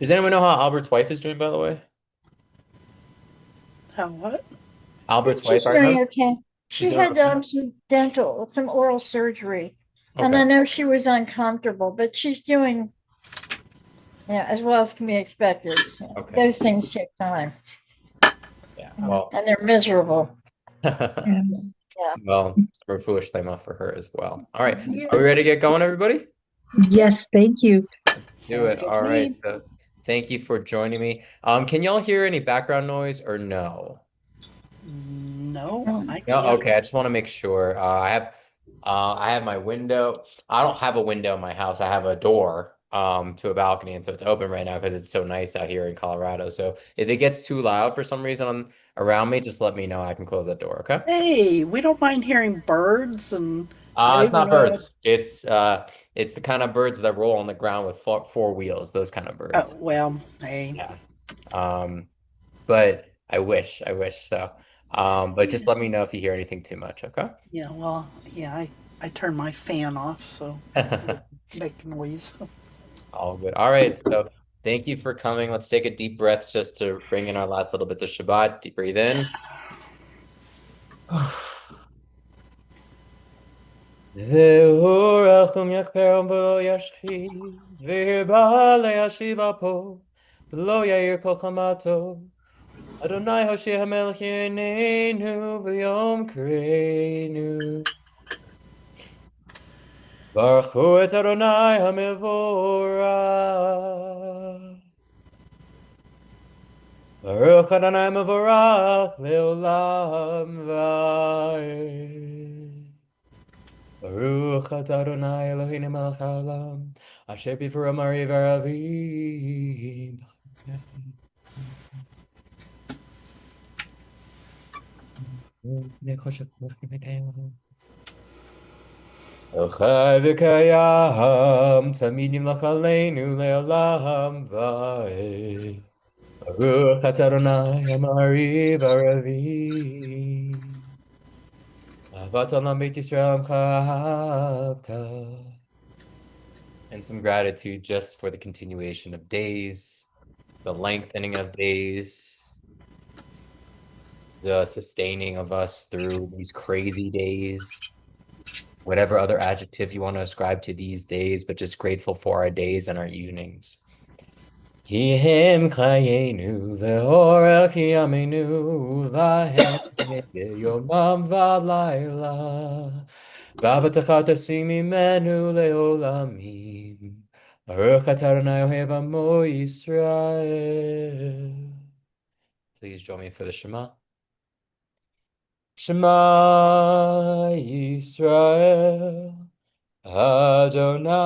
Does anyone know how Albert's wife is doing, by the way? How what? Albert's wife, She's I doing remember okay. she's She doing had okay. some oral surgery, and Okay. I know she was uncomfortable, but she's doing, as well as can be expected. Okay. Those things take time, Yeah. Well, and they're miserable. Yeah. well, we're foolish time off for her as well. All right. Are we Yeah. ready to get going, everybody? Yes, thank you. Do Sounds it. good to All right. me. So thank you for joining me. Can y'all hear any background noise or no? No, I No, can't. okay. I just want to make sure. I have my window. I don't have a window in my house. I have a door to a balcony, and so it's open right now because it's so nice out here in Colorado. So if it gets too loud for some reason around me, just let me know. I can close that door, okay? Hey, we don't mind hearing birds, and I It's even not know. birds. It's the kind of birds that roll on the ground with four wheels, those kind of Oh birds. well, hey. Yeah. Um, but I wish so. But just let me know if you hear anything too much, okay? Yeah, well, yeah. I turned my fan off, so it would make noise. All good. All right. So thank you for coming. Let's take a deep breath just to bring in our last little bits of Shabbat. Deep breathe in. והוא רחום יכפרם ולא ישחית, והרבה להשיב אפו, ולא יאיר כל חמתו. אדוני הושיע המלך יעננו ביום קראנו. ברכו את אדוני המבורך. ברוך אדוני מבורך לעולם ועד. ברוך אתה אדוני אלוהינו מלך העולם, אשר בברוא מרי ורבים. חי וקיים, תמיד ימלך עלינו לעולם ועד. ברוך אתה אדוני המרי ורבים. אהבת עולם בית ישראל עמך אהבת. And some gratitude just for the continuation of days, the lengthening of days, the sustaining of us through these crazy days, whatever other adjective you want to ascribe to these days, but just grateful for our days and our evenings. כי הם חיינו ואורך ימינו להם יומם ולילה ואהבתך תשים ממנו לעולמים ברוך אתה אדוני אוהב עמו ישראל. Please join me for the Shema. Shema Yisrael Adonai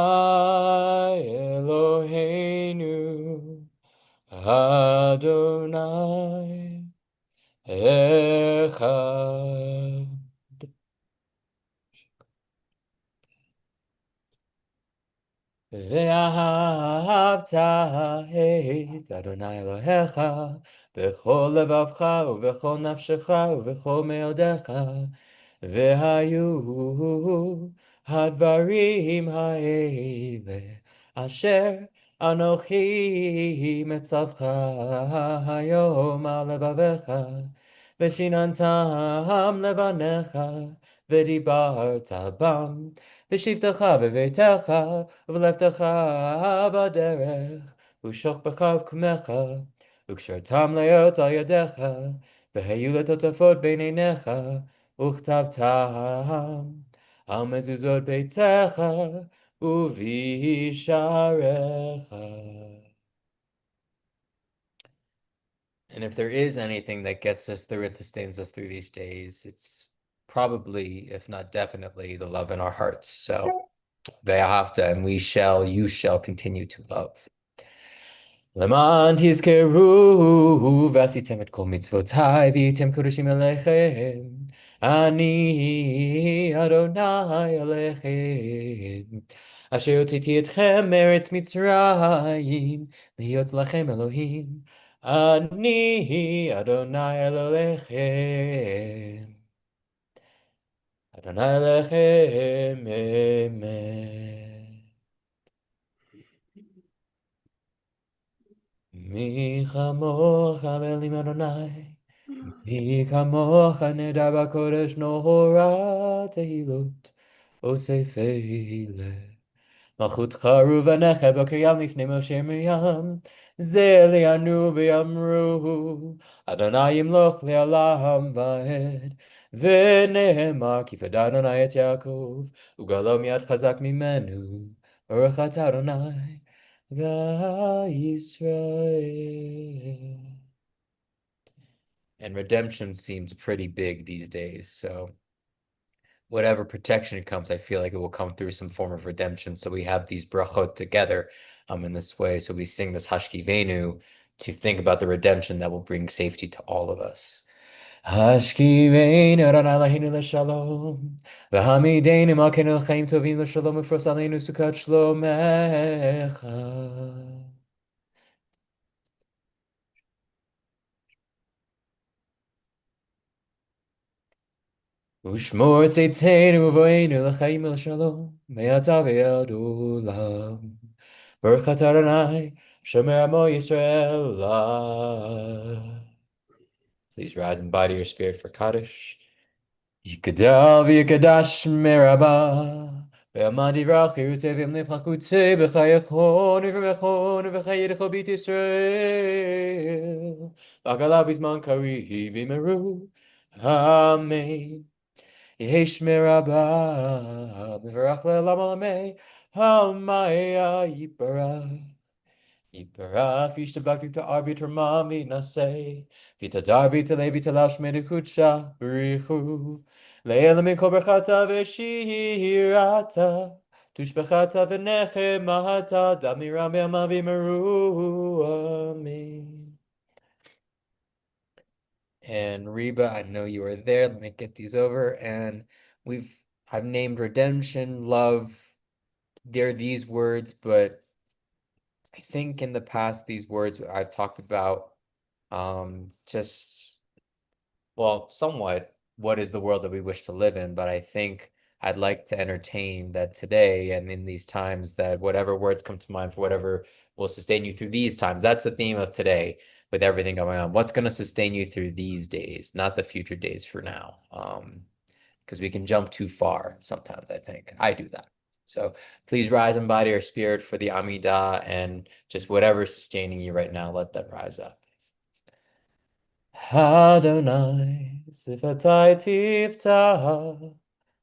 Eloheinu Adonai Echad. ואהבת את אדוני אלוהיך בכל לבבך ובכל נפשך ובכל מאודיך, והיו הדברים האלה אשר אנוכי מצווך היום על לבביך, ושיננתם לבניך, ודיברת בם, בשבתך בביתך, ולכתך בדרך, ושוכבך ובקומך, וקשרתם להיות על ידיך, והיו לטוטפות בין עיניך, וכתבתם על מזוזות ביתך ובשעריך. And if there is anything that gets us through and sustains us through these days, it's probably, if not definitely, the love in our hearts. So, ve'ahavta, and you shall continue to love. למען תזכרו ועשיתם את כל מצוותיי והייתם קדושים אליכם. אני אדוני עליכם, אשר הוצאתי אתכם מארץ מצרים, להיות לכם אלוהים. אני אדוני אלוהיכם. אדוני אלוהיכם, אמן. Mi chamocha ve'elim Adonai. Mi kamocha neder b'kodesh nohora tehilot osefele. Malchutcha ruvanecha b'kriyam lifnei Moshe Miriam. Ze li'anu v'yamru. Adonai yimloch le'olam va'ed. V'nehemar ki v'dad Adonai et Yaakov. Ugalo miyad chazak mimenu. Baruch atah Adonai v'Yisrael. And redemption seems pretty big these days. So whatever protection comes, I feel like it will come through some form of redemption. So we have these brachot together in this way. So we sing this Hashkivenu to think about the redemption that will bring safety to all of us. Hashkivenu Adonai Eloheinu l'shalom v'hamideinu malkeinu l'chaim tovim l'shalom ufros aleinu sukat shlomecha. Ushmor tzeiteinu uvoinu l'chaim l'shalom me'ata ve'ad olam. Baruch atah Adonai shomer amo Yisrael. Please rise and body your spirit for Kaddish. Yikadal v'yikadash merabah ve'amad yivrach yiruteh v'yamlech l'chuteh b'chayachon v'mechon v'chayidecho b'it Yisrael v'agalav v'zman kariv v'meru. Amen. Yesh merabah v'varach le'olam alamei Halmaya yiparach. Yiparach v'yishtabach v'yipta'ar v'yitramam v'yinaseh v'yitadar v'yitalei v'yitalash medekutsha b'richu le'elam mikol berchata v'shirata tushbechata v'nechemata damira me'ama v'yimeru. Amen. And Reba, I know you are there. Let me get these over. And I've named redemption, love. They're these words, but I think in the past these words I've talked about just well, somewhat what is the world that we wish to live in, but I think I'd like to entertain that today and in these times that whatever words come to mind for whatever will sustain you through these times. That's the theme of today with everything going on. What's going to sustain you through these days, not the future days for now. Because we can jump too far sometimes, I think. I do that. So please rise in body or spirit for the Amidah and just whatever's sustaining you right now, let that rise up. Adonai, sifatai tiftach,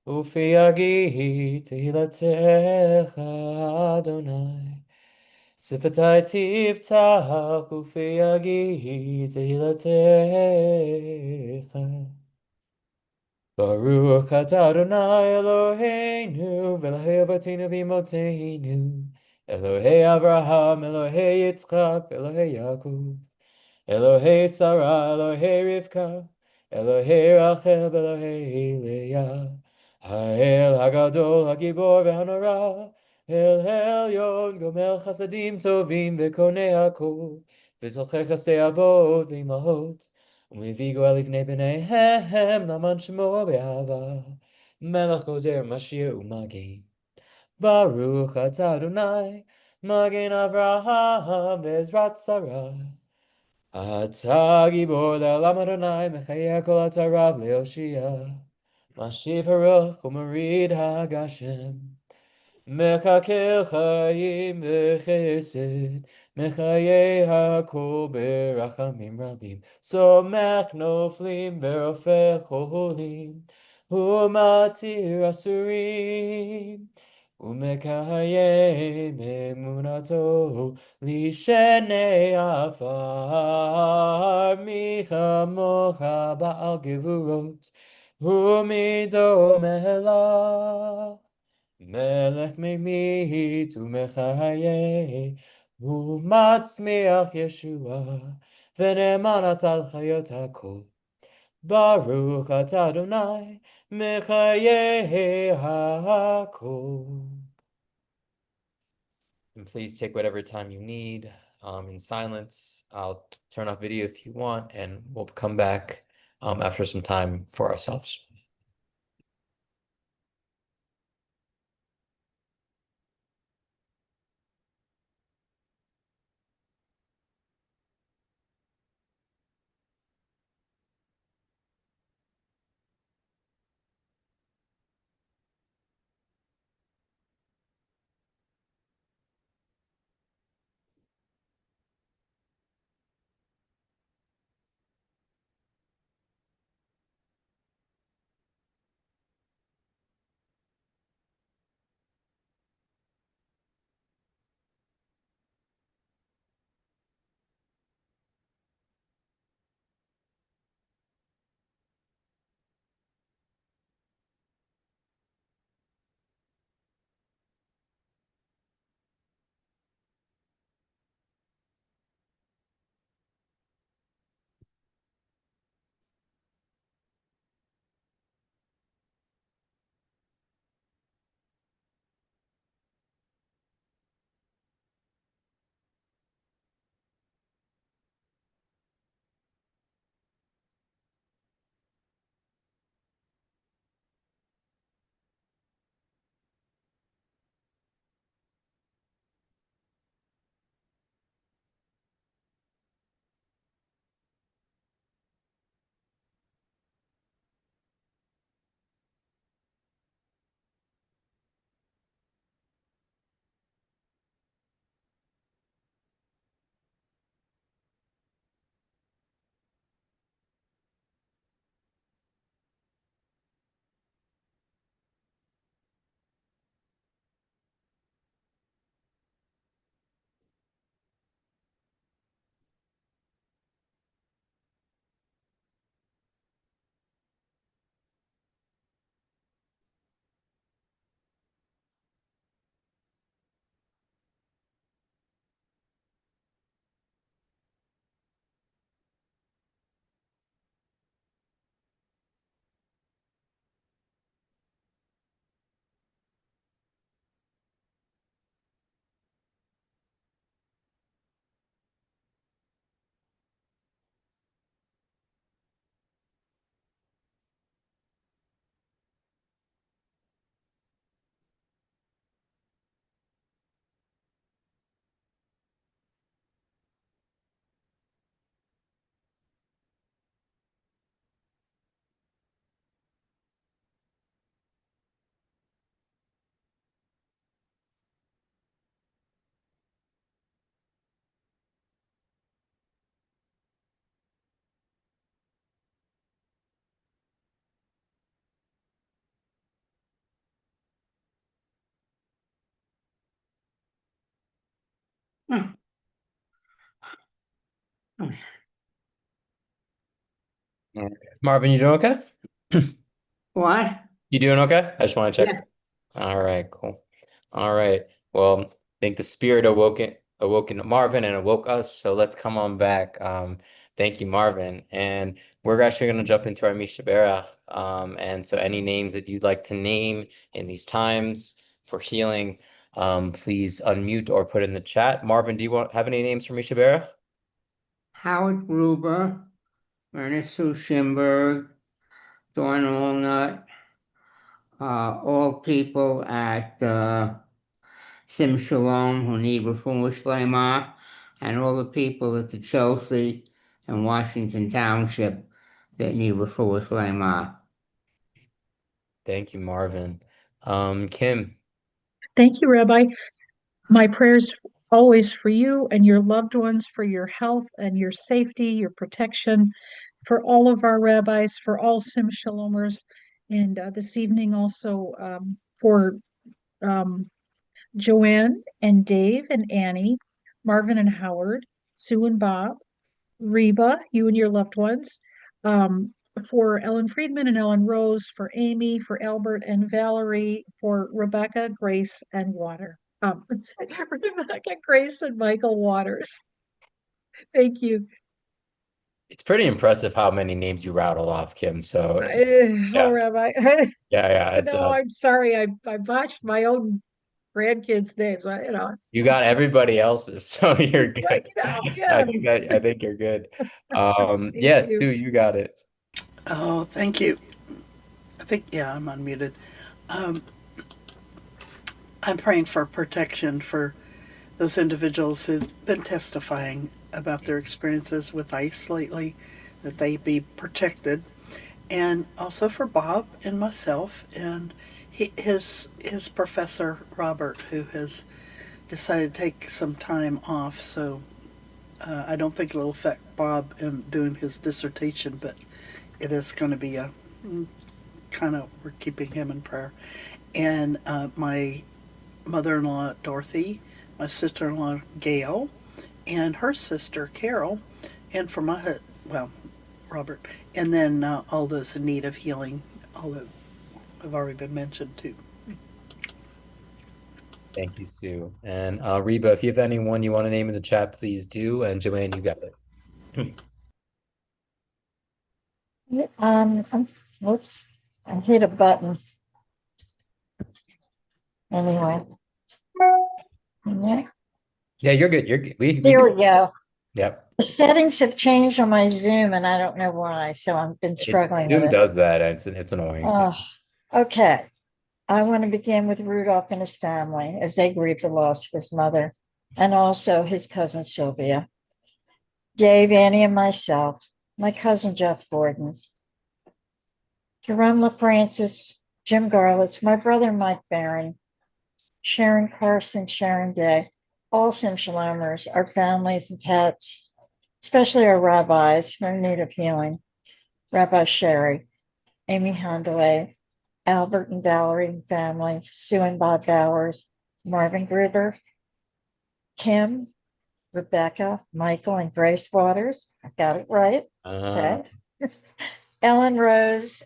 ufi agi tehilatecha. Adonai, sifatai tiftach, ufi agi tehilatecha. Baruch atah Adonai Eloheinu, v'Elohei avotenu v'imotenu, Elohei Avraham, Elohei Yitzchak, Elohei Yaakov, Elohei Sarah, Elohei Rivka, Elohei Rachel, Elohei Leah, Ha'el Hagadol, Hagibor v'Hanora, El Elyon, Gomel Chasadim Tovim v'Konei Hakol, v'Zocher Chasdei Avot v'Imahot, ומביא גואל לבני בניהם למען שמו באהבה. מלך גוזר משיח ומגן. ברוך אתה אדוני, מגן אברהם בעזרת שרה. אתה גיבור לעולם אדוני, מחיה כל אתה רב להושיע. משיב הרוח ומוריד הגשם. מקלקל חיים וחסד, מחיי הכל ברחמים רבים, סומך נופלים ורופא חולים, ומתיר אסורים, ומקיים אמונתו לשני עפר, מי כמוך בעל גבורות, ומידו מלך. מלך ממית ומחיה, ומצמיח ישוע, ונאמן אתה על חיות הכל. ברוך אתה אדוני, מחיי הכל. And please take whatever time you need in silence. I'll turn off video if you want, and we'll come back after some time for ourselves. Hmm. Marvin, you doing okay? What? You doing okay? I just want to check. Yeah. All right, cool. All right. Well, I think the spirit awoken Marvin and awoke us. So let's come on back. Thank you, Marvin. And we're actually going to jump into our Misha Berach. And so any names that you'd like to name in these times for healing, please unmute or put in the chat. Marvin, do you have any names for Misha Berach? Howard Gruber, Ernest Sue Schimberg, Dawn Allnut, all people at Sim Shalom who need refuah shlema, and all the people at the Chelsea and Washington Township that need refuah shlema. Thank you, Marvin. Kim. Thank you, Rabbi. My prayers always for you and your loved ones, for your health and your safety, your protection, for all of our rabbis, for all Sim Shalomers, and this evening also for um, Joanne and Dave and Annie, Marvin and Howard, Sue and Bob, Reba, you and your loved ones, um, for Ellen Friedman and Ellen Rose, for Amy, for Albert and Valerie, for Rebecca, Grace, and Water. I'm sorry, Rebecca, Grace, and Michael Waters. Thank you. It's pretty impressive how many names you rattled off, Kim. So Oh, yeah, Rabbi. yeah. It's No, I'm sorry. I botched my own grandkids' names. you got everybody else's, so you're Right good. now, yeah. I think you're good. Thank Yeah, you. Sue, you got it. Oh, thank you. I think, yeah, I'm unmuted. I'm praying for protection for those individuals who've been testifying about their experiences with ICE lately, that they be protected, and also for Bob and myself and his professor Robert, who has decided to take some time off. So I don't think it'll affect Bob in doing his dissertation, but it is going to be a kind of, we're keeping him in prayer. And my mother-in-law Dorothy, my sister-in-law Gail, and her sister Carol, and for my well Robert, and then all those in need of healing, all that have already been mentioned too. Thank you, Sue. And Reba, if you have anyone you want to name in the chat, please do. And Joanne, you got it. Whoops, I hit a button. Anyway, yeah, Yeah, you're good. You're good. We there can. we go. Yep. The settings have changed on my Zoom, and I don't know why, so I've been struggling with Zoom it. does that, and it's annoying. Oh, okay. I want to begin with Rudolph and his family as they grieve the loss of his mother and also his cousin Sylvia, Dave, Annie, and myself, my cousin Jeff Gordon, Jerome LaFrancis, Jim Garlitz, my brother Mike Barron, Sharon Carson, Sharon Day, all Sim Shalomers, our families and pets, especially our rabbis who are in need of healing, Rabbi Sherry, Amy Handaway, Albert and Valerie and family, Sue and Bob Bowers, Marvin Gruber, Kim, Rebecca, Michael, and Grace Waters. I got it right. Okay. Ellen Rose,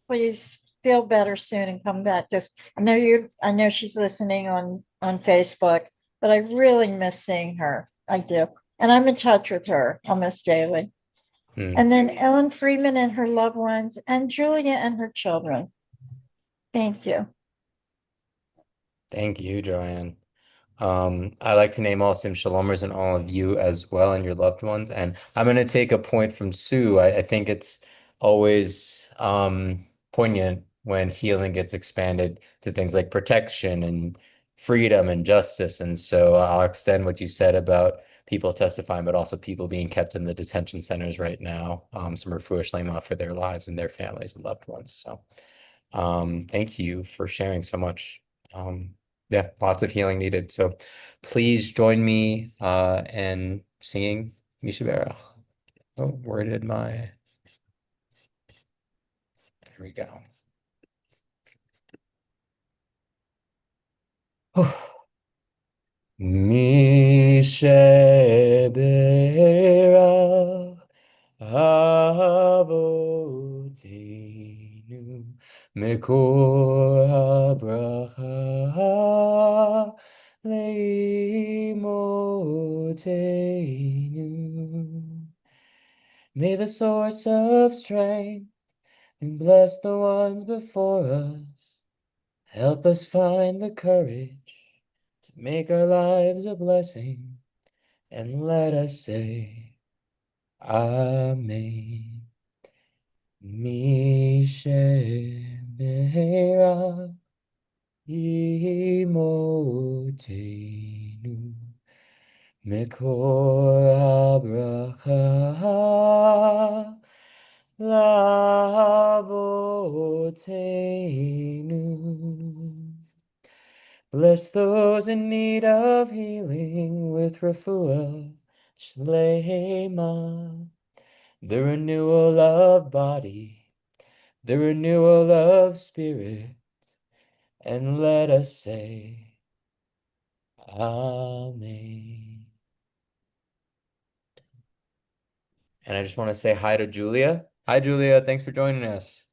please feel better soon and come back. Just I know she's listening on Facebook, but I really miss seeing her. I do. And I'm in touch with her almost daily. And then Ellen Freeman and her loved ones, and Julia and her children. Thank you. Thank you, Joanne. I like to name all Sim Shalomers and all of you as well and your loved ones. And I'm going to take a point from Sue. I think it's always poignant when healing gets expanded to things like protection and freedom and justice. And so I'll extend what you said about people testifying, but also people being kept in the detention centers right now. Some refuah shlema for their lives and their families and loved ones. So thank you for sharing so much. Yeah, lots of healing needed. So please join me in singing Misha Berach. Oh, where did my... There we go. Mi sheberach Avotenu Mekor habracha Leimotenu. May the source of strength and bless the ones before us. Help us find the courage to make our lives a blessing, and let us say, Amen. Mi sheberach imotenu mekor habracha lavotenu. Bless those in need of healing with refuah shlema, the renewal of body, the renewal of spirit, and let us say, Amen. And I just want to say hi to Julia. Hi, Julia. Thanks for joining us.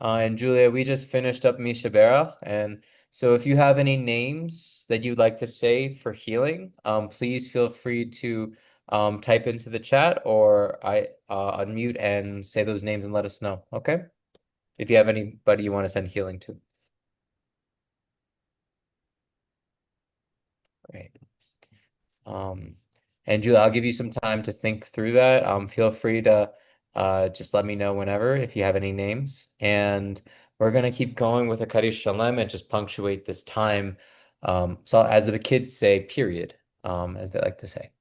And Julia, we just finished up Misha Berach, and so if you have any names that you'd like to say for healing, please feel free to type into the chat, or I unmute and say those names and let us know, okay? If you have anybody you want to send healing to. Great. And Julia, I'll give you some time to think through that. Feel free to just let me know whenever if you have any names. And we're gonna keep going with a Kaddish Shalom and just punctuate this time. So as the kids say, period, as they like to say.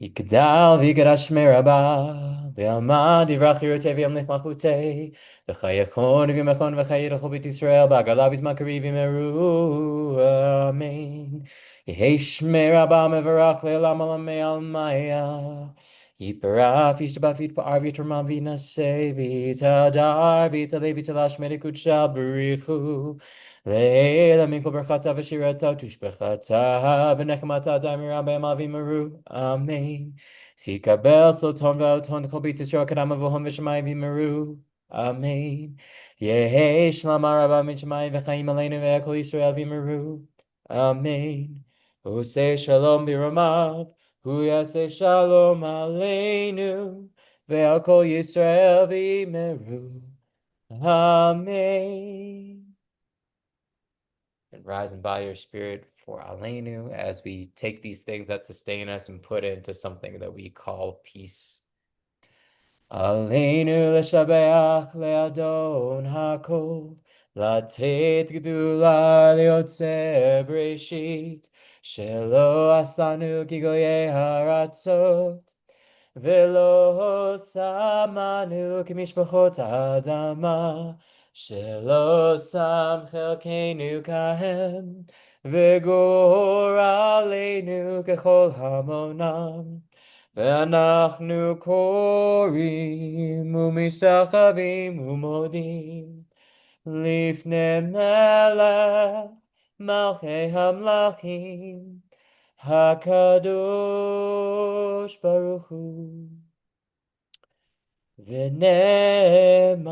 יגדל ויגרש מרבה, ועלמד יברח ירצה וימליך מלכותי, וחי יכון וימכון וחי ילכו בית ישראל, בעגלה בזמן קריב ימרו, אמן. יהי שמי רבה מברך לעולם עולמי עלמיה, יתברך וישתבח ויתפאר ויתרומם וינשא, ויתהדר ויתעלה ויתעלה שמי קודשה בריחו. Leila Minkle Berchata Vashirata Tushbechata Venekmata Damira Bema Vimaru. Amen. Sikabel Soton Valton Kolbitis Rokadama Vohon Vishamai Vimaru. Amen. Yehe Shlamara Bamichamai Vechaim Alenu Veakol Israel Vimaru. Amen. Who say Shalom Biramav. Who yase Shalom Aleinu. Veakol Yisrael Vimaru. Amen. And rise and by your spirit for Aleinu as we take these things that sustain us and put into something that we call peace. Aleinu l'shabeach le'adon hakol, latet gedula le'otzer breshit, shelo asanu kigoye haratzot, velo samanu kimishpachot adama, שלא שם חלקנו כהם, וגורלנו ככל המונם. ואנחנו קוראים ומשתחווים ומודים לפני מלך מלכי המלכים, הקדוש ברוך הוא. ונאמר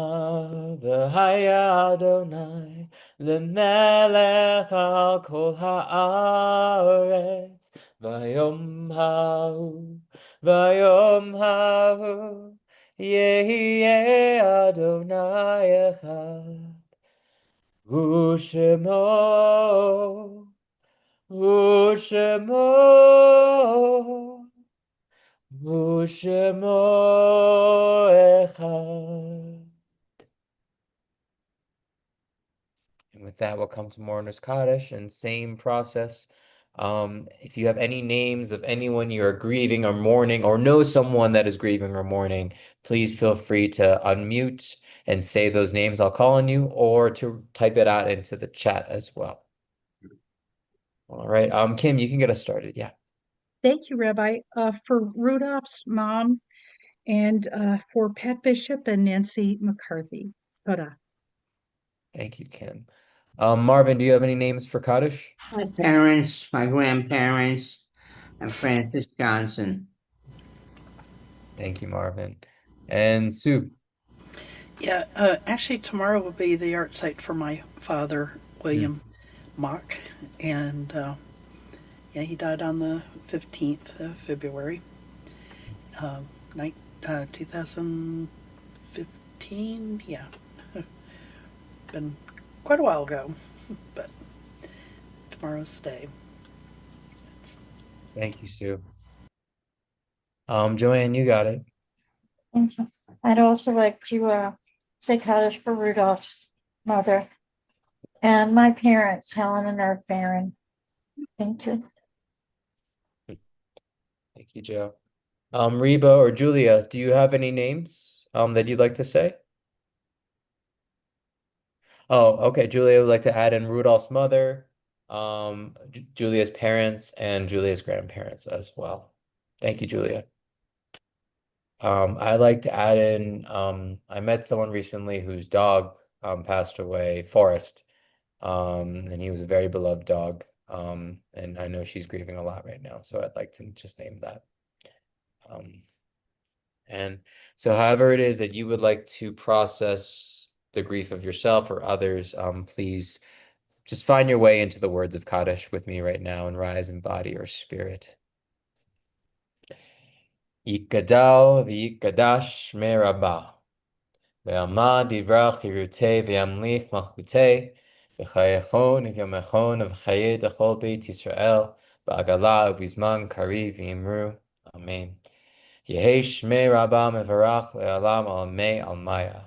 והיה אדוני למלך על כל הארץ ביום ההוא יהיה אדוני אחד ושמו ושמו אחד. And with that, we'll come to Mourner's Kaddish and same process. If you have any names of anyone you are grieving or mourning or know someone that is grieving or mourning, please feel free to unmute and say those names. I'll call on you or to type it out into the chat as well. All right. Kim, you can get us started. Yeah. Thank you, Rabbi. For Rudolph's mom and for Pat Bishop and Nancy McCarthy. Toda. Thank you, Kim. Marvin, do you have any names for Kaddish? My parents, my grandparents, and Francis Johnson. Thank you, Marvin. And Sue. Yeah, actually, tomorrow will be the art site for my father, Hmm. William Mock, and yeah, he died on the 15th of February, uh, 2015. Yeah, been quite a while ago, but tomorrow's the day. Thank you, Sue. Joanne, you got it. Thank you. I'd also like to say Kaddish for Rudolph's mother and my parents, Helen and Earth Barron. Thank you. Thank you, Joe. Reba or Julia, do you have any names that you'd like to say? Oh, okay. Julia would like to add in Rudolph's mother, Julia's parents, and Julia's grandparents as well. Thank you, Julia. I'd like to add in, I met someone recently whose dog passed away, Forrest, and he was a very beloved dog. And I know she's grieving a lot right now, so I'd like to just name that. Um, and so, however it is that you would like to process the grief of yourself or others, please just find your way into the words of Kaddish with me right now and rise in body or spirit. Yikadal v'yikadash merabah. Ve'amad divrach yirutei ve'amlich malchutei. V'chayechon v'yomechon v'chayed achol beit Yisrael. Ba'agala u'bizman kari v'yimru. Amen. Yehi shmei rabba mevarach le'alam al mei al maya.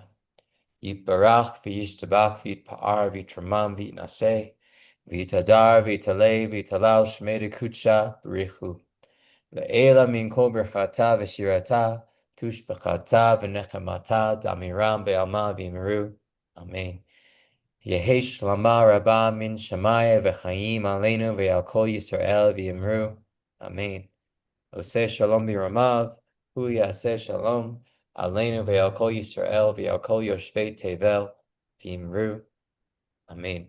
Yitbarach v'yishtabach v'yitpa'ar v'yitramam v'yitnaseh. V'yitadar v'yitalei v'yitalal shmei dekutsha b'richu. Le'ela min kol berchata v'shirata. Tushbechata v'nechamata damiram be'alma v'yimru. Amen. Yehi shlama rabba min shamaya v'chayim aleinu ve'al kol Yisrael v'yimru. Amen. Oseh shalom b'ramav, hu yaseh shalom, aleinu ve'al kol Yisrael ve'al kol yoshvei tevel, v'yimru. Amen.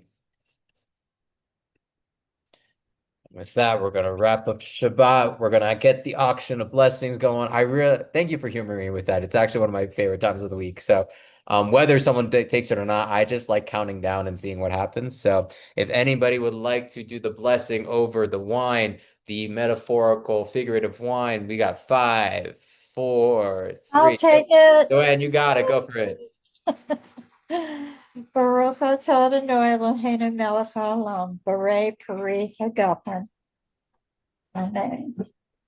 With that, we're going to wrap up Shabbat. We're going to get the auction of blessings going. I really thank you for humoring me with that. It's actually one of my favorite times of the week. So, whether someone takes it or not, I just like counting down and seeing what happens. So, if anybody would like to do the blessing over the wine, the metaphorical, figurative wine, we got 5, 4, I'll 3. take it. Joanne, you got it. Go for it. Baruch atah Adonai Eloheinu melech haolam, Borei peri hagafen. Amen.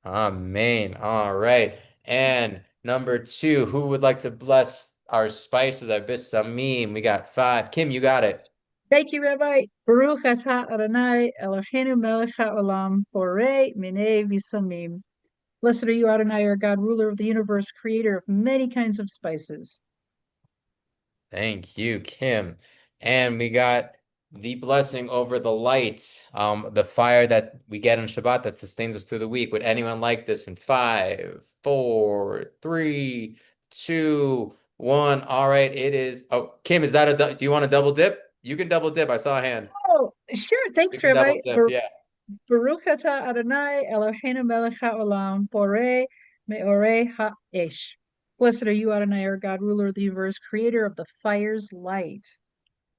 Amen. All right. And number 2, who would like to bless our spices? I bisamim. We got 5. Kim, you got it. Thank you, Rabbi. Baruch atah Adonai Eloheinu melech haolam borei minei v'samim. Blessed are you, Adonai, our God, ruler of the universe, creator of many kinds of spices. Thank you, Kim. And we got the blessing over the light, the fire that we get on Shabbat that sustains us through the week. Would anyone like this in 5, 4, 3, 2, 1? All right, it is. Oh, Kim, is that do you want to double dip? You can double dip. I saw a hand. Oh, sure. You Thanks, can Rabbi. double dip, yeah. Baruch atah Adonai Eloheinu melech haolam borei meorei ha'esh. Blessed are you, Adonai, our God, ruler of the universe, creator of the fire's light.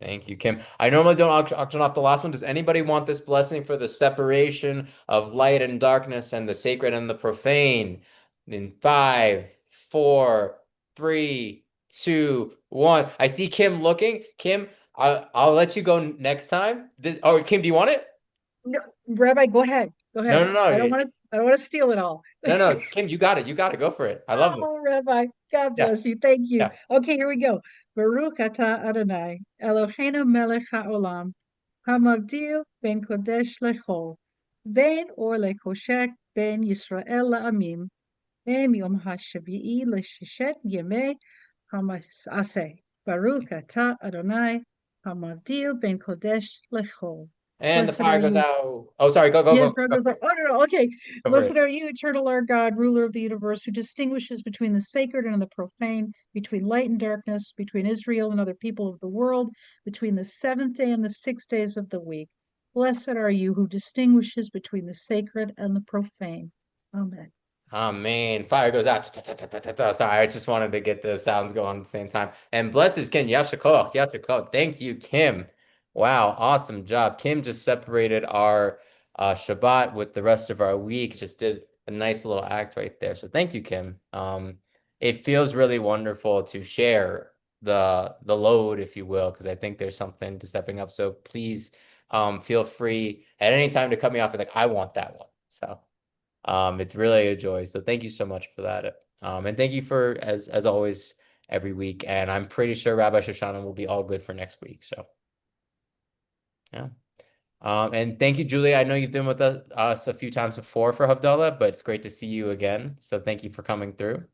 Thank you, Kim. I normally don't auction off the last one. Does anybody want this blessing for the separation of light and darkness and the sacred and the profane? In 5, 4, 3, 2, 1. I see Kim looking. Kim, I'll let you go next time. Kim, do you want it? No, Rabbi, go ahead. Go No, ahead. no, no. I don't want to. I don't want to steal it all. No, no. Kim, you got it. You got to go for it. I love this. Oh, Rabbi, God Yeah, bless you. Thank you. yeah. Okay, here we go. Baruch atah Adonai Eloheinu melech haolam hamavdil ben kodesh lechol ben or lekoshek ben Yisrael la'amim em yom hashvi'i leshishet yemei hamasaseh. Baruch atah Adonai hamavdil ben kodesh lechol. And the Blessed are fire goes you. out. Oh, sorry. Go, go, Yeah, go, go, brothers are, oh no, no, okay. go for Blessed it. are you, eternal our God, ruler of the universe, who distinguishes between the sacred and the profane, between light and darkness, between Israel and other people of the world, between the seventh day and the 6 days of the week. Blessed are you who distinguishes between the sacred and the profane. Amen. Oh man, fire goes out. Sorry, I just wanted to get the sounds going at the same time. And blesses Kim. Yashikol. Yashikol. Thank you, Kim. Wow, awesome job. Kim just separated our Shabbat with the rest of our week. Just did a nice little act right there. So thank you, Kim. It feels really wonderful to share the load, if you will, because I think there's something to stepping up. So please feel free at any time to cut me off and like, I want that one. So it's really a joy. So thank you so much for that. And thank you for as always every week. And I'm pretty sure Rabbi Shoshana will be all good for next week. So yeah. And thank you, Julie. I know you've been with us a few times before for Havdalah, but it's great to see you again. So thank you for coming through.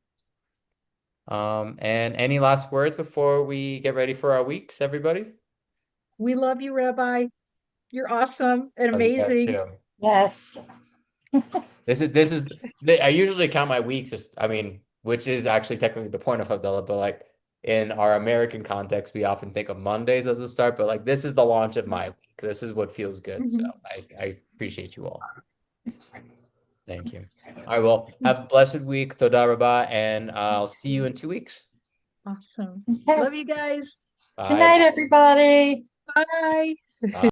And any last words before we get ready for our weeks, everybody? We love you, Rabbi. You're awesome and Love you guys amazing. too. Yes. This is I usually count my weeks as I mean, which is actually technically the point of Havdalah, but like in our American context, we often think of Mondays as a start, but like this is the launch of my week. This is what feels good. So Mhm. I appreciate you all. Thank you. All right, well, have a blessed week, Toda Rabah, and I'll see you in 2 weeks. Awesome. Okay. Love you guys. Good Bye. night, everybody. Bye. Bye.